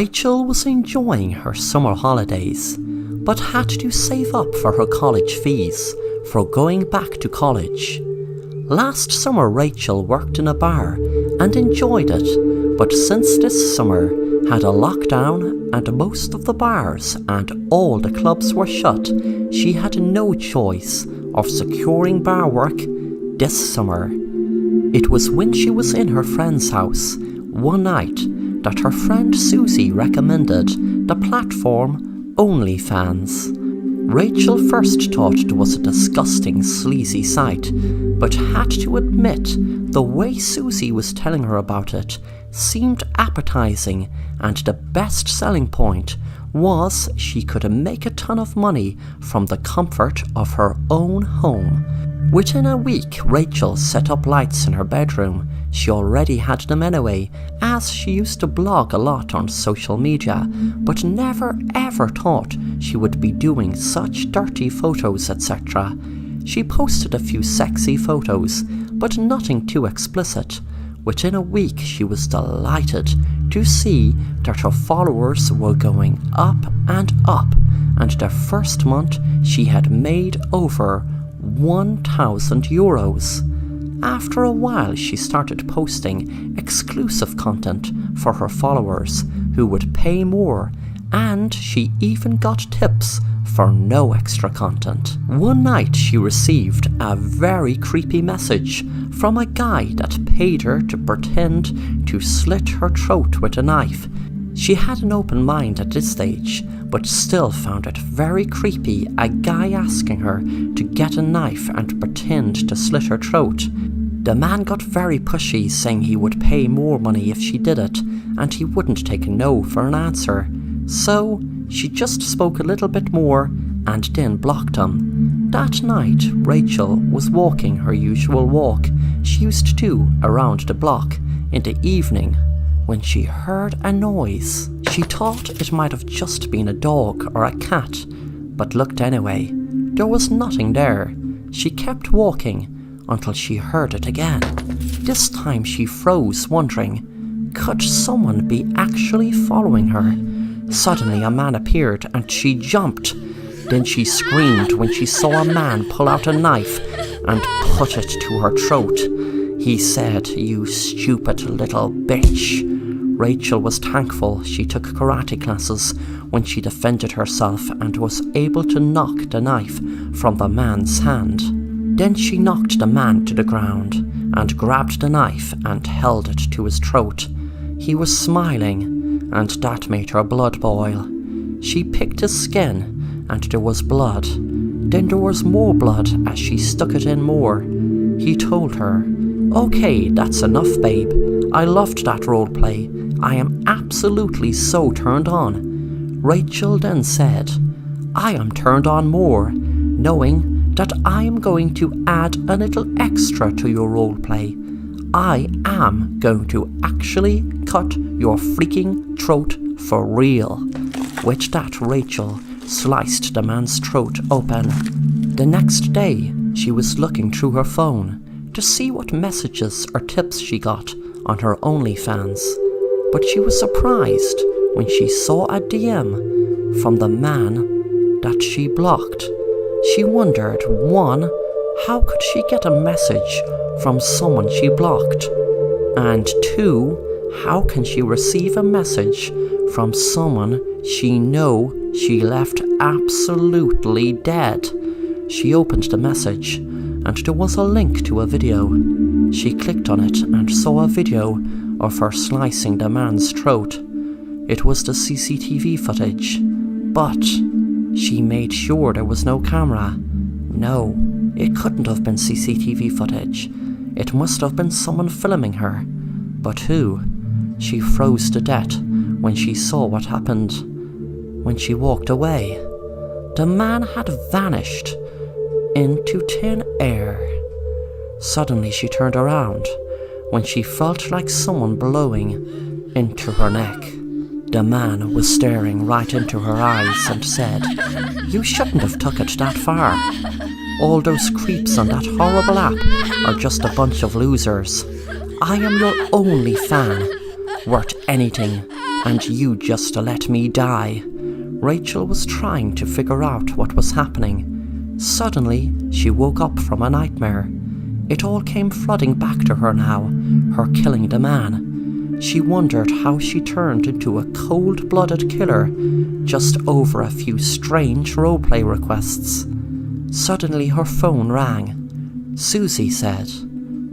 Rachel was enjoying her summer holidays, but had to save up for her college fees for going back to college. Last summer Rachel worked in a bar and enjoyed it, but since this summer had a lockdown and most of the bars and all the clubs were shut, she had no choice of securing bar work this summer. It was when she was in her friend's house one night that her friend Susie recommended the platform OnlyFans. Rachel first thought it was a disgusting, sleazy site, but had to admit the way Susie was telling her about it seemed appetizing, and the best selling point was she could make a ton of money from the comfort of her own home. Within a week, Rachel set up lights in her bedroom. She already had them anyway, as she used to blog a lot on social media, but never ever thought she would be doing such dirty photos, etc. She posted a few sexy photos, but nothing too explicit. Within a week, she was delighted to see that her followers were going up, and the first month she had made over 1,000 euros. After a while, she started posting exclusive content for her followers who would pay more, and she even got tips for no extra content. One night she received a very creepy message from a guy that paid her to pretend to slit her throat with a knife. She had an open mind at this stage, but still found it very creepy, a guy asking her to get a knife and pretend to slit her throat. The man got very pushy, saying he would pay more money if she did it, and he wouldn't take a no for an answer. So she just spoke a little bit more and then blocked him. That night, Rachel was walking her usual walk she used to do around the block in the evening when she heard a noise. She thought it might have just been a dog or a cat, but looked anyway. There was nothing there. She kept walking until she heard it again. This time she froze, wondering, could someone be actually following her? Suddenly a man appeared and she jumped. Then she screamed when she saw a man pull out a knife and put it to her throat. He said, "You stupid little bitch." Rachel was thankful she took karate classes when she defended herself and was able to knock the knife from the man's hand. Then she knocked the man to the ground and grabbed the knife and held it to his throat. He was smiling, and that made her blood boil. She picked his skin, and there was blood. Then there was more blood as she stuck it in more. He told her, "Okay, that's enough, babe. I loved that roleplay. I am absolutely so turned on." Rachel then said, "I am turned on more, knowing that I am going to add a little extra to your roleplay. I am going to actually cut your freaking throat for real." With that, Rachel sliced the man's throat open. The next day, she was looking through her phone to see what messages or tips she got on her OnlyFans, but she was surprised when she saw a DM from the man that she blocked. She wondered, 1, how could she get a message from someone she blocked? And 2, how can she receive a message from someone she know she left absolutely dead? She opened the message, and there was a link to a video. She clicked on it and saw a video of her slicing the man's throat. It was the CCTV footage, but she made sure there was no camera. No, it couldn't have been CCTV footage. It must have been someone filming her. But who? She froze to death when she saw what happened. When she walked away, the man had vanished into thin air. Suddenly she turned around when she felt like someone blowing into her neck. The man was staring right into her eyes and said, "You shouldn't have took it that far. All those creeps on that horrible app are just a bunch of losers. I am your only fan, worth anything, and you just let me die. Rachel was trying to figure out what was happening. Suddenly, she woke up from a nightmare. It all came flooding back to her now, her killing the man. She wondered how she turned into a cold-blooded killer just over a few strange roleplay requests. Suddenly her phone rang. Susie said,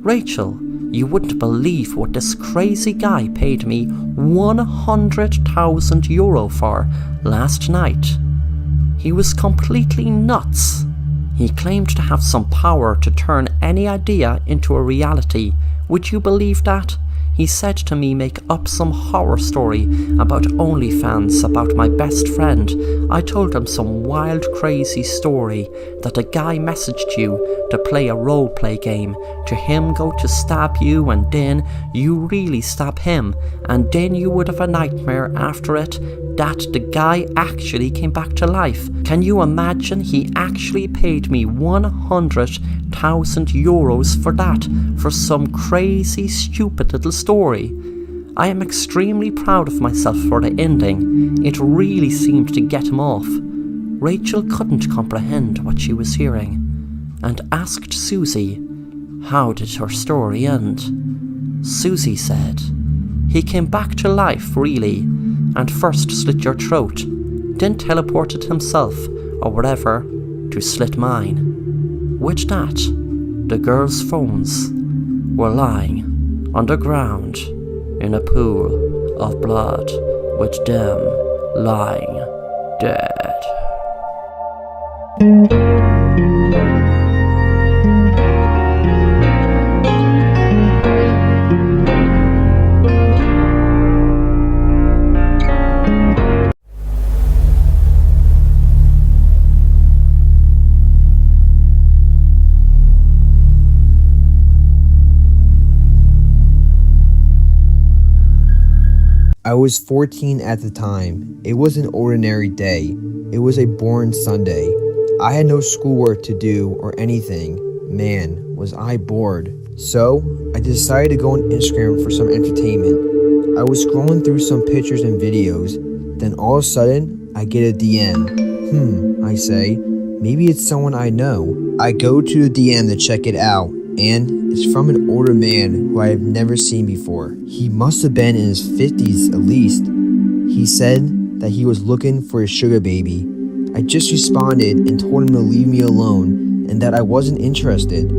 "Rachel, you wouldn't believe what this crazy guy paid me €100,000 for last night. He was completely nuts. He claimed to have some power to turn any idea into a reality. Would you believe that? He said to me make up some horror story about OnlyFans about my best friend. I told him some wild crazy story that a guy messaged you to play a roleplay game, to him go to stab you and then you really stab him and then you would have a nightmare after it, that the guy actually came back to life. Can you imagine he actually paid me €100,000 for that, for some crazy stupid little story? I am extremely proud of myself for the ending. It really seemed to get him off." Rachel couldn't comprehend what she was hearing and asked Susie, how did her story end? Susie said, "He came back to life really, and first slit your throat, then teleported himself, or whatever, to slit mine." With that, the girls' phones were lying on the ground in a pool of blood, with them lying dead. I was 14 at the time. It was an ordinary day. It was a boring Sunday. I had no schoolwork to do or anything. Man, was I bored. So, I decided to go on Instagram for some entertainment. I was scrolling through some pictures and videos. Then all of a sudden, I get a DM. I say, maybe it's someone I know. I go to the DM to check it out, and it's from an older man who I have never seen before. He must have been in his 50s at least. He said that he was looking for a sugar baby. I just responded and told him to leave me alone and that I wasn't interested.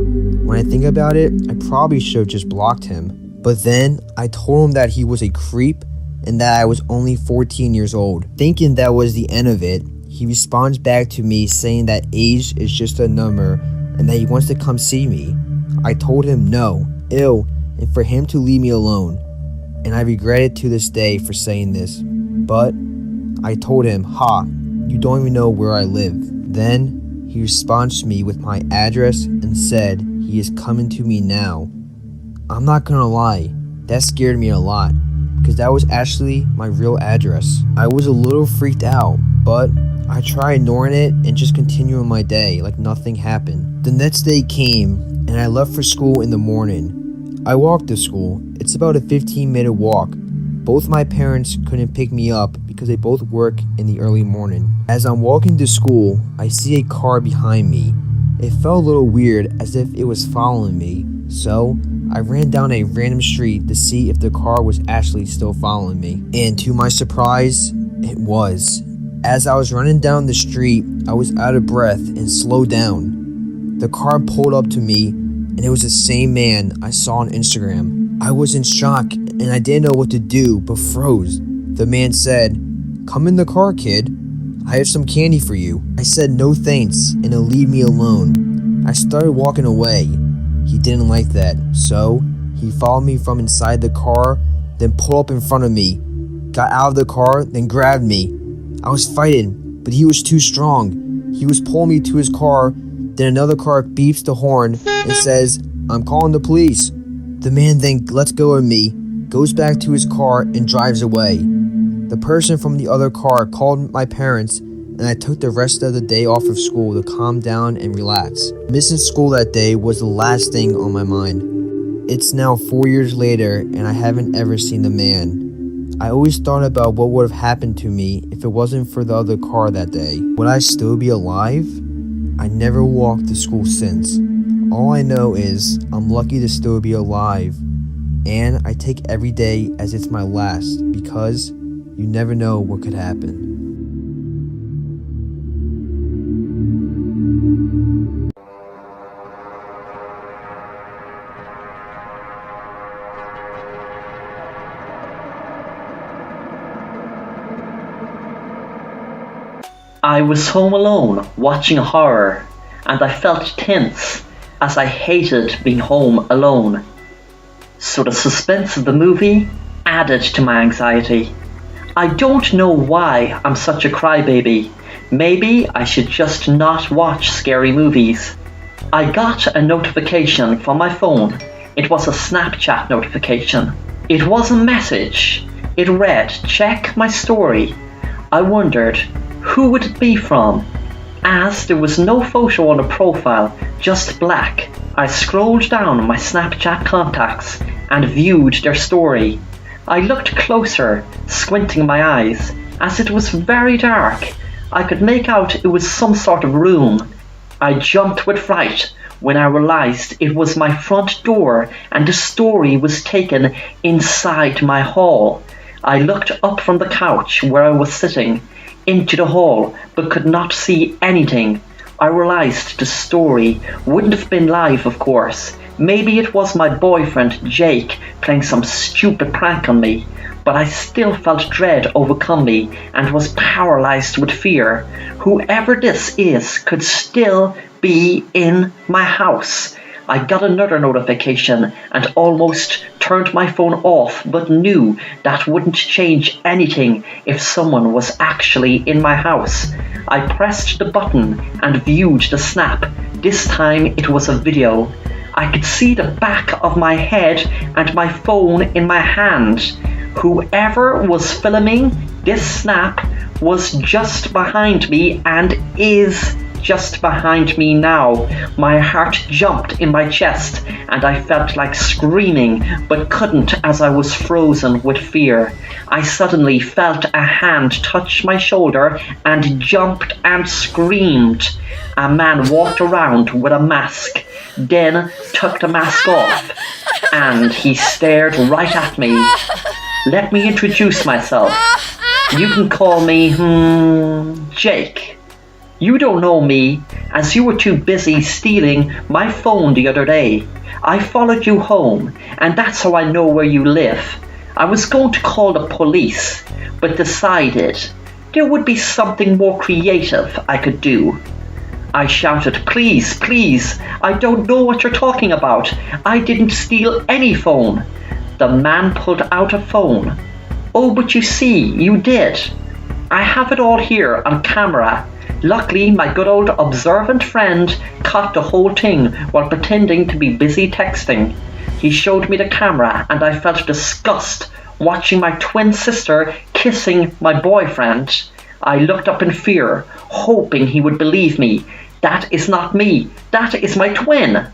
When I think about it, I probably should have just blocked him. But then I told him that he was a creep and that I was only 14 years old. Thinking that was the end of it, he responds back to me saying that age is just a number and that he wants to come see me. I told him no, ew, and for him to leave me alone. And I regret it to this day for saying this. But I told him, you don't even know where I live. Then he responds to me with my address and said he is coming to me now. I'm not gonna lie, that scared me a lot, because that was actually my real address. I was a little freaked out, but I tried ignoring it and just continuing my day like nothing happened. The next day came, and I left for school in the morning. I walked to school. It's about a 15-minute walk. Both my parents couldn't pick me up because they both work in the early morning. As I'm walking to school, I see a car behind me. It felt a little weird, as if it was following me, so I ran down a random street to see if the car was actually still following me. And to my surprise, it was. As I was running down the street, I was out of breath and slowed down. The car pulled up to me, and it was the same man I saw on Instagram. I was in shock, and I didn't know what to do, but froze. The man said, "Come in the car, kid. I have some candy for you." I said no thanks, and to leave me alone. I started walking away. He didn't like that, so he followed me from inside the car, then pulled up in front of me, got out of the car, then grabbed me. I was fighting, but he was too strong. He was pulling me to his car. Then another car beeps the horn and says, "I'm calling the police." The man then lets go of me, goes back to his car, and drives away. The person from the other car called my parents, and I took the rest of the day off of school to calm down and relax. Missing school that day was the last thing on my mind. It's now 4 years later, and I haven't ever seen the man. I always thought about what would have happened to me if it wasn't for the other car that day. Would I still be alive? I never walked to school since. All I know is I'm lucky to still be alive, and I take every day as it's my last because you never know what could happen. I was home alone watching horror, and I felt tense as I hated being home alone. So the suspense of the movie added to my anxiety. I don't know why I'm such a crybaby. Maybe I should just not watch scary movies. I got a notification from my phone. It was a Snapchat notification. It was a message. It read, "Check my story." I wondered, who would it be from? As there was no photo on the profile, just black, I scrolled down my Snapchat contacts and viewed their story. I looked closer, squinting my eyes, as it was very dark. I could make out it was some sort of room. I jumped with fright when I realized it was my front door and the story was taken inside my hall. I looked up from the couch where I was sitting into the hall but could not see anything. I realized the story wouldn't have been live, of course. Maybe it was my boyfriend Jake playing some stupid prank on me, but I still felt dread overcome me and was paralyzed with fear. Whoever this is could still be in my house. I got another notification and almost turned my phone off, but knew that wouldn't change anything if someone was actually in my house. I pressed the button and viewed the snap. This time it was a video. I could see the back of my head and my phone in my hand. Whoever was filming this snap was just behind me and is just behind me now. My heart jumped in my chest and I felt like screaming but couldn't as I was frozen with fear. I suddenly felt a hand touch my shoulder and jumped and screamed. A man walked around with a mask, then took the mask off and he stared right at me. Let me introduce myself. You can call me, Jake. You don't know me, as you were too busy stealing my phone the other day. I followed you home, and that's how I know where you live. I was going to call the police, but decided there would be something more creative I could do. I shouted, "Please, please, I don't know what you're talking about. I didn't steal any phone." The man pulled out a phone. "Oh, but you see, you did. I have it all here on camera." Luckily, my good old observant friend caught the whole thing while pretending to be busy texting. He showed me the camera and I felt disgust watching my twin sister kissing my boyfriend. I looked up in fear, hoping he would believe me. That is not me. That is my twin.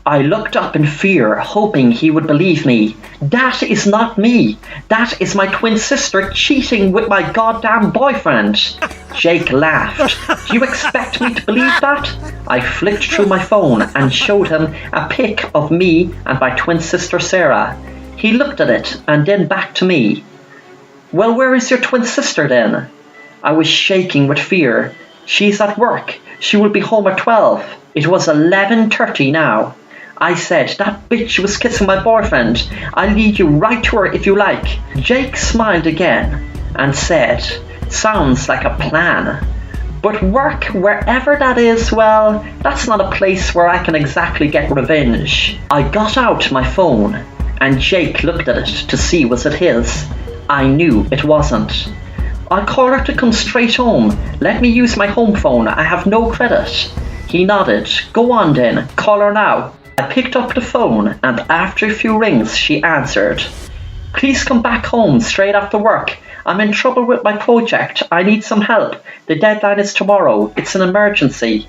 I looked up in fear, hoping he would believe me. That is not me. That is my twin sister cheating with my goddamn boyfriend. Jake laughed. Do you expect me to believe that? I flicked through my phone and showed him a pic of me and my twin sister Sarah. He looked at it and then back to me. "Well, where is your twin sister then?" I was shaking with fear. "She's at work. She will be home at 12. It was 11:30 now. I said, "That bitch was kissing my boyfriend. I'll lead you right to her if you like." Jake smiled again and said, "Sounds like a plan. But work, wherever that is, well, that's not a place where I can exactly get revenge." I got out my phone and Jake looked at it to see was it his. I knew it wasn't. "I'll call her to come straight home. Let me use my home phone. I have no credit." He nodded. "Go on then, call her now." I picked up the phone and after a few rings she answered. "Please come back home straight after work. I'm in trouble with my project. I need some help. The deadline is tomorrow. It's an emergency."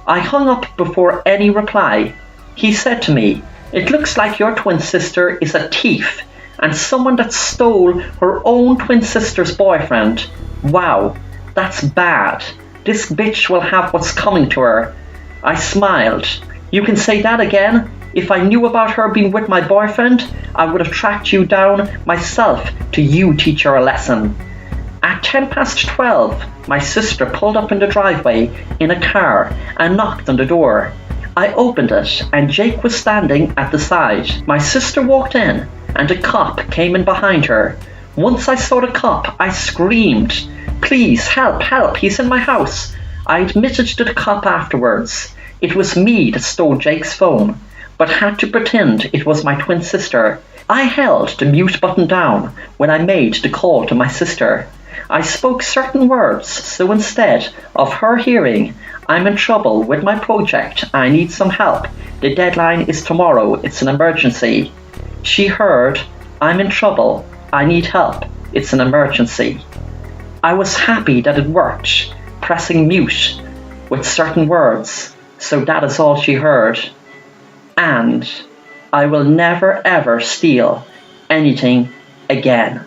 I hung up before any reply. He said to me, "It looks like your twin sister is a thief and someone that stole her own twin sister's boyfriend. Wow, that's bad. This bitch will have what's coming to her. I smiled. You can say that again? If I knew about her being with my boyfriend, I would have tracked you down myself to you teach her a lesson. At 12:10, my sister pulled up in the driveway in a car and knocked on the door. I opened it and Jake was standing at the side. My sister walked in and a cop came in behind her. Once I saw the cop, I screamed, "Please, help, help, he's in my house." I admitted to the cop afterwards. It was me that stole Jake's phone, but had to pretend it was my twin sister. I held the mute button down when I made the call to my sister. I spoke certain words, so instead of her hearing, "I'm in trouble with my project, I need some help, the deadline is tomorrow, it's an emergency," she heard, "I'm in trouble, I need help, it's an emergency." I was happy that it worked, pressing mute with certain words, so that is all she heard. And I will never ever steal anything again.